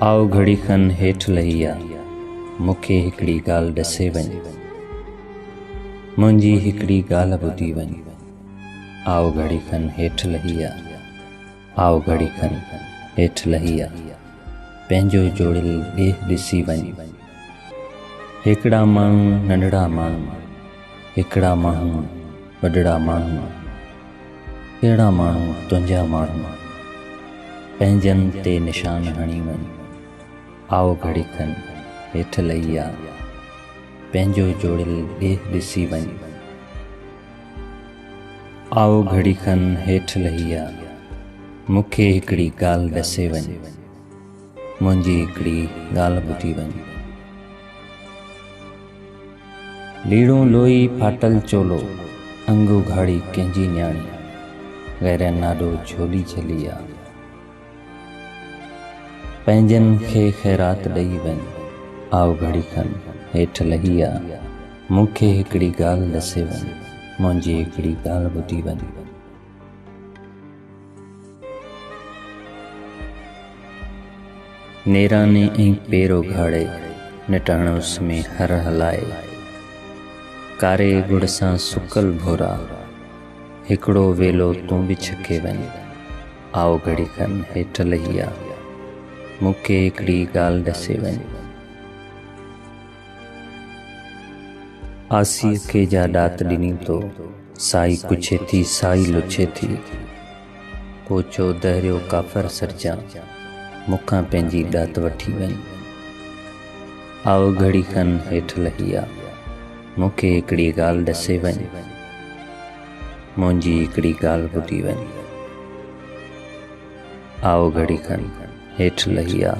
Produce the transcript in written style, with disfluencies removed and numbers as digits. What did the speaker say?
आओ घड़ी खन हेठ लही आ, मूंखे हिकिड़ी ॻाल्हि ॾसे वञ, मुंहिंजी हिकिड़ी ॻाल्हि ॿुधी वञ। आओ घड़ी खन हेठ लही आ, आओ घड़ी खन हेठ लही आ, पंहिंजो जोड़ियल ॾेह ॾिसी वञ। हिकिड़ा माण्हू नंढड़ा माण्हू, हिकिड़ा माण्हू वॾड़ा माण्हू, अहिड़ा माण्हू तुंहिंजा माण्हू, पंहिंजनि ते निशान हणी वञ। आओ घड़ी खन हेठ लही आ, पंहिंजो जोड़ियल ॾेह ॾिसी वञ। आओ घड़ी खन हेठ लही आ, मूंखे हिकिड़ी ॻाल्हि ॾसे वञ, मुंहिंजी हिकिड़ी ॻाल्हि ॿुधी वञ। लीड़ो लोई फाटल चोलो, अंग उघाड़ी कंहिंजी न्याणी, गैर नाॾो झोली झली आ। पंहिंजनि खे ख़ैरात ॾेई वञ। आओ घड़ी खन हेठ लही आ, मूंखे हिकिड़ी ॻाल्हि ॾसे वञ, मुंहिंजी हिकिड़ी ॻाल्हि ॿुधी वञ। नेराने ऐं पेर उघाड़े निटाण उस में हर हलाए, कारे गुड़ सां सुकल भोरा, हिकिड़ो वेलो तूं बि छके वञ। आओ घड़ी खन हेठ लही आ, मूंखे हिकिड़ी ॻाल्हि ॾसे वञ। आसीअ खे जा ॾात ॾिनी तो, साई कुछे थी साई लुछे थी, कोचो दहरियो काफ़र सरजां, मूंखां पंहिंजी ॾात वठी वञ। आओ घड़ी खन हेठ लही आ, मूंखे हिकिड़ी ॻाल्हि ॾसे वञ, मुंहिंजी हिकिड़ी ॻाल्हि ॿुधी वञ। आओ घड़ी खन हेठ लही आ,